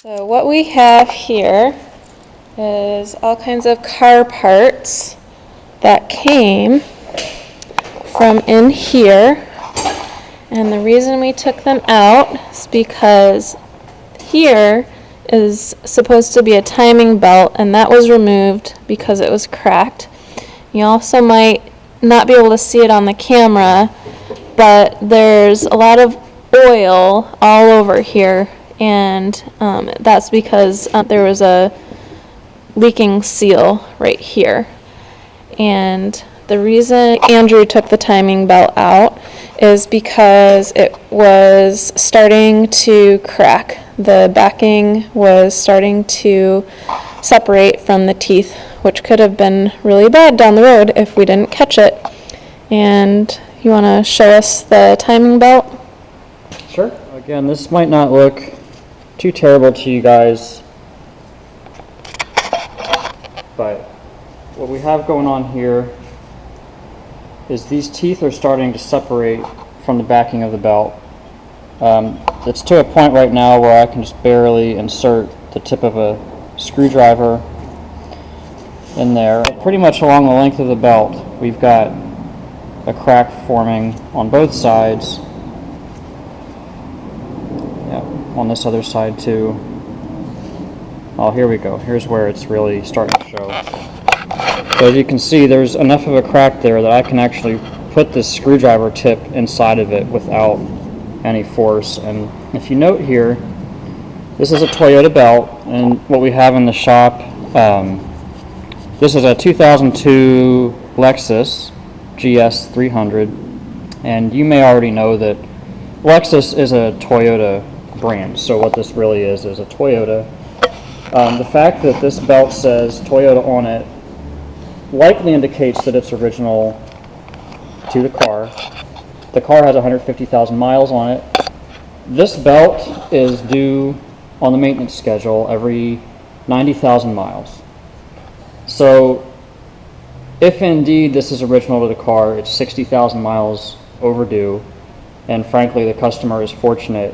So what we have here is all kinds of car parts that came from in here. And the reason we took them out is because here is supposed to be a timing belt, and that was removed because it was cracked. You also might not be able to see it on the camera, but there's a lot of oil all over here, and that's because there was a leaking seal right here. And the reason Andrew took the timing belt out is because it was starting to crack. The backing was starting to separate from the teeth, which could have been really bad down the road if we didn't catch it. And you want to show us the timing belt? Sure. Again, this might not look too terrible to you guys, but what we have going on here is these teeth are starting to separate from the backing of the belt. It's to a point right now where I can just barely insert the tip of a screwdriver in there. Pretty much along the length of the belt, we've got a crack forming on both sides. Yeah, on this other side too. Oh, here we go. Here's where it's really starting to show. So as you can see, there's enough of a crack there that I can actually put this screwdriver tip inside of it without any force. And if you note here, this is a Toyota belt, and what we have in the shop, this is a 2002 Lexus GS 300, and you may already know that Lexus is a Toyota brand, so what this really is a Toyota. The fact that this belt says Toyota on it likely indicates that it's original to the car. The car has 150,000 miles on it. This belt is due on the maintenance schedule every 90,000 miles. So if indeed this is original to the car, it's 60,000 miles overdue, and frankly the customer is fortunate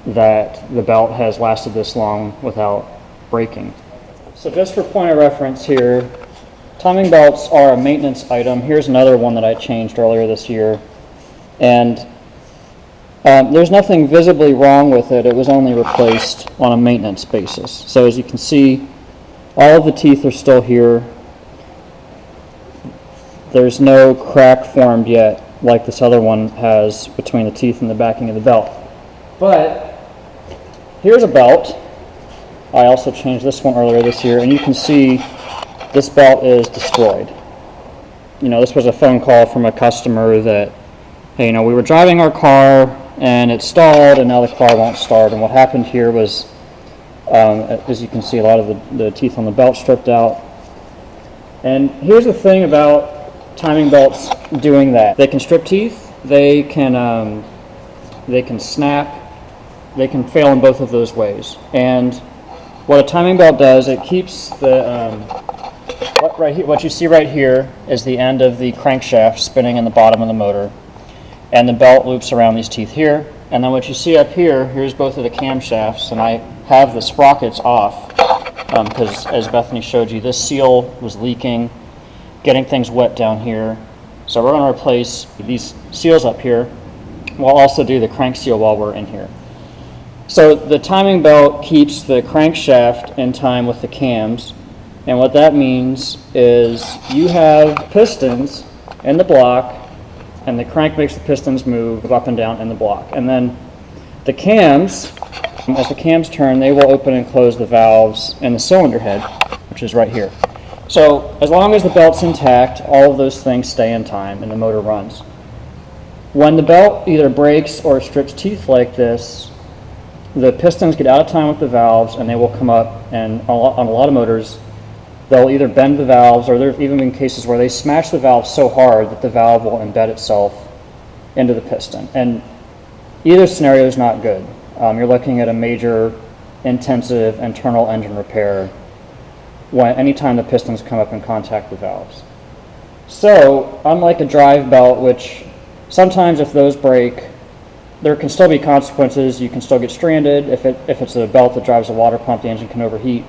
that the belt has lasted this long without breaking. So just for point of reference here, timing belts are a maintenance item. Here's another one that I changed earlier this year, and there's nothing visibly wrong with it. It was only replaced on a maintenance basis. So as you can see, all of the teeth are still here. There's no crack formed yet like this other one has between the teeth and the backing of the belt. But here's a belt. I also changed this one earlier this year, and you can see this belt is destroyed. You know, this was a phone call from a customer that, hey, you know, we were driving our car and it stalled and now the car won't start. And what happened here was, as you can see, a lot of the teeth on the belt stripped out. And here's the thing about timing belts doing that. They can strip teeth, they can snap, they can fail in both of those ways. And what a timing belt does, it keeps the, what you see right here is the end of the crankshaft spinning in the bottom of the motor, and the belt loops around these teeth here. And then what you see up here, here's both of the camshafts, and I have the sprockets off because as Bethany showed you, this seal was leaking, getting things wet down here. So we're going to replace these seals up here. We'll also do the crank seal while we're in here. So the timing belt keeps the crankshaft in time with the cams, and what that means is you have pistons in the block, and the crank makes the pistons move up and down in the block. And then the cams, as the cams turn, they will open and close the valves in the cylinder head, which is right here. So as long as the belt's intact, all of those things stay in time and the motor runs. When the belt either breaks or strips teeth like this, the pistons get out of time with the valves and they will come up, and on a lot of motors, they'll either bend the valves, or there have even been cases where they smash the valve so hard that the valve will embed itself into the piston. And either scenario is not good. You're looking at a major intensive internal engine repair anytime the pistons come up in contact with valves. So unlike a drive belt, which sometimes if those break, there can still be consequences. You can still get stranded. If it's a belt that drives a water pump, the engine can overheat.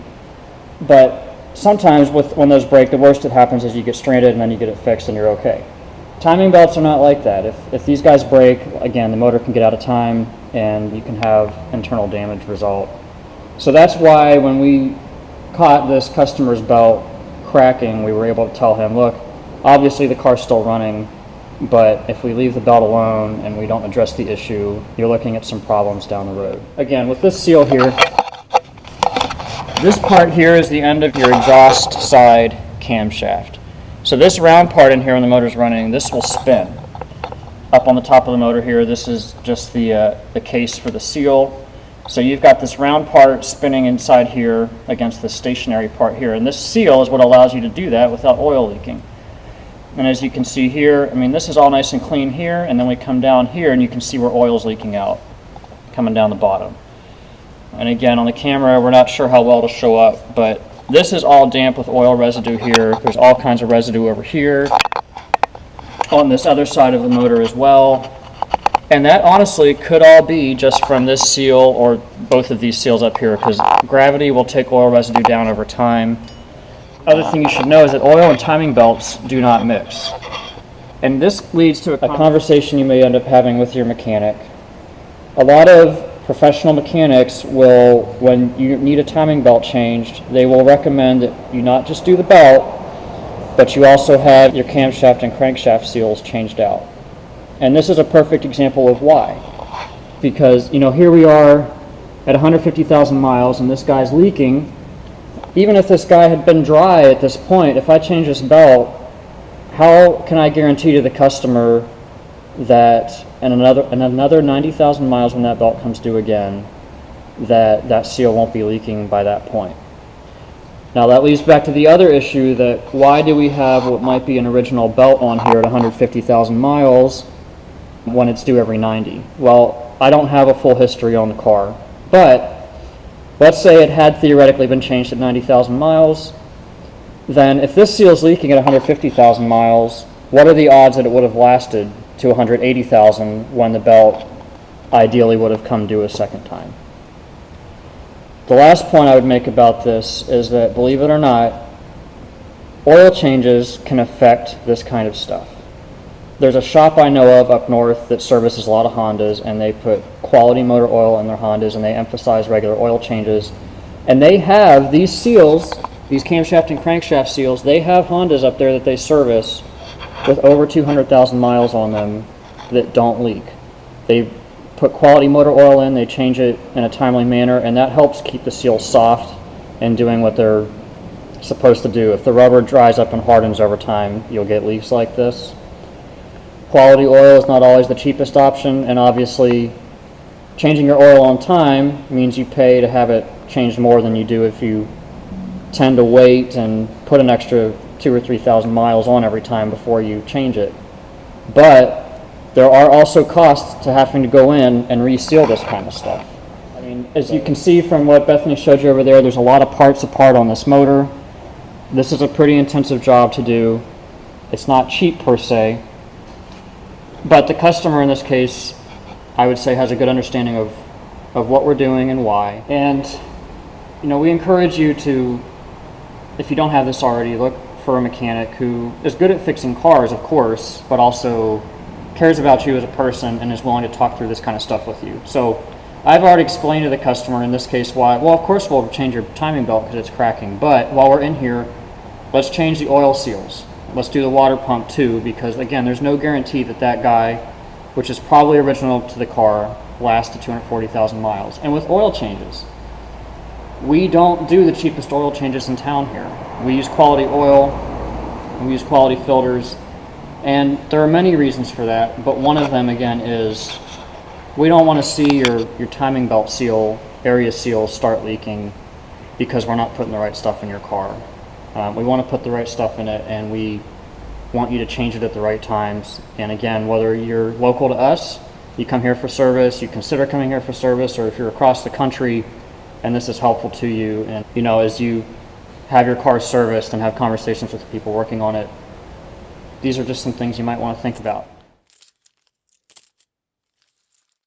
But sometimes when those break, the worst that happens is you get stranded and then you get it fixed and you're okay. Timing belts are not like that. If these guys break, again, the motor can get out of time and you can have internal damage result. So that's why when we caught this customer's belt cracking, we were able to tell him, look, obviously the car's still running, but if we leave the belt alone and we don't address the issue, you're looking at some problems down the road. Again, with this seal here, this part here is the end of your exhaust side camshaft. So this round part in here when the motor's running, this will spin. Up on the top of the motor here, this is just the case for the seal. So you've got this round part spinning inside here against the stationary part here. And this seal is what allows you to do that without oil leaking. And as you can see here, I mean, this is all nice and clean here, and then we come down here and you can see where oil's leaking out, coming down the bottom. And again, on the camera, we're not sure how well it'll show up, but this is all damp with oil residue here. There's all kinds of residue over here, on this other side of the motor as well. And that honestly could all be just from this seal or both of these seals up here, because gravity will take oil residue down over time. Other thing you should know is that oil and timing belts do not mix. And this leads to a conversation you may end up having with your mechanic. A lot of professional mechanics will, when you need a timing belt changed, they will recommend that you not just do the belt, but you also have your camshaft and crankshaft seals changed out. And this is a perfect example of why. Because, you know, here we are at 150,000 miles and this guy's leaking. Even if this guy had been dry at this point, if I change this belt, how can I guarantee to the customer that in another 90,000 miles when that belt comes due again, that seal won't be leaking by that point? Now that leads back to the other issue, that why do we have what might be an original belt on here at 150,000 miles when it's due every 90? Well, I don't have a full history on the car, but let's say it had theoretically been changed at 90,000 miles. Then if this seal is leaking at 150,000 miles, what are the odds that it would have lasted to 180,000 when the belt ideally would have come due a second time? The last point I would make about this is that, believe it or not, oil changes can affect this kind of stuff. There's a shop I know of up north that services a lot of Hondas, and they put quality motor oil in their Hondas, and they emphasize regular oil changes. And they have these seals, these camshaft and crankshaft seals, they have Hondas up there that they service with over 200,000 miles on them that don't leak. They put quality motor oil in, they change it in a timely manner, and that helps keep the seal soft and doing what they're supposed to do. If the rubber dries up and hardens over time, you'll get leaks like this. Quality oil is not always the cheapest option, and obviously changing your oil on time means you pay to have it changed more than you do if you tend to wait and put an extra 2,000 or 3,000 miles on every time before you change it. But there are also costs to having to go in and reseal this kind of stuff. I mean, as you can see from what Bethany showed you over there, there's a lot of parts apart on this motor. This is a pretty intensive job to do. It's not cheap per se, but the customer in this case, I would say, has a good understanding of what we're doing and why. And, you know, we encourage you to, if you don't have this already, look for a mechanic who is good at fixing cars, of course, but also cares about you as a person and is willing to talk through this kind of stuff with you. So I've already explained to the customer in this case why, well, of course we'll change your timing belt because it's cracking, but while we're in here, let's change the oil seals. Let's do the water pump too, because again, there's no guarantee that that guy, which is probably original to the car, lasts to 240,000 miles. And with oil changes, we don't do the cheapest oil changes in town here. We use quality oil, and we use quality filters, and there are many reasons for that, but one of them, again, is we don't want to see your timing belt seal, area seal, start leaking because we're not putting the right stuff in your car. We want to put the right stuff in it, and we want you to change it at the right times. And again, whether you're local to us, you come here for service, you consider coming here for service, or if you're across the country and this is helpful to you, and you know, as you have your car serviced and have conversations with the people working on it, these are just some things you might want to think about.